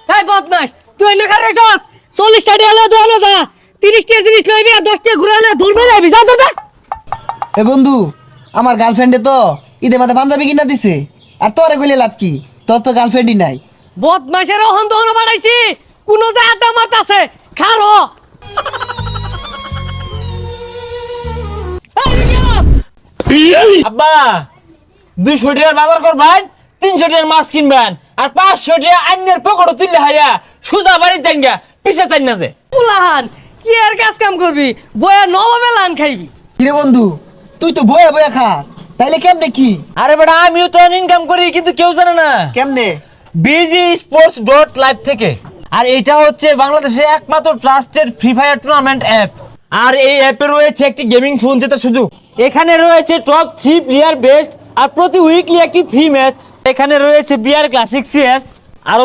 এই বদমাস তুই এনে খারে যাস 40 টাকা এলে দোনো যা 30 টাকা জিনিস লইবি আর 10 টাকা ঘুরালে ধরবে যাবি যা তো যা। এ বন্ধু আমার গার্লফ্রেন্ডে তো ঈদে মাঝে পাঞ্জাবি কিনা দিছে আর তোরে কইলে লাভ কি তোর তো গার্লফ্রেন্ডই নাই। বদমাসের ওহন দোনো বাড়াইছি কোন যা আড্ডা মারতাছে খালো আব্বা 200 টাকার বাজার করবেন 300 টাকার মাছ কিনবেন আর 500 টাকা আইনের পকেটে তুললে হাইয়া সুজা বাড়ির জাঙ্গা পিছে চাই না যে পুলাহান কি আর কাজ কাম করবি বয়া নবমে লান খাইবি। কিরে বন্ধু তুই তো বয়ে বয়ে খাস তাইলে কেমনে কি আরে বেটা আমিও তো ইনকাম করি কিন্তু কেউ জানে না কেমনে BGsports.live থেকে। আর এটা হচ্ছে বাংলাদেশের একমাত্র trusted Free Fire tournament app. আর এই অ্যাপে রয়েছে একটি গেমিং ফোন জেতার সুযোগ। এখানে রয়েছে টপ 3 প্লেয়ার বেস্ট আর প্রতি উইকলি একটি ফ্রি ম্যাচ। এখানে রয়েছে বিআর ক্লাসিক সিএস আরো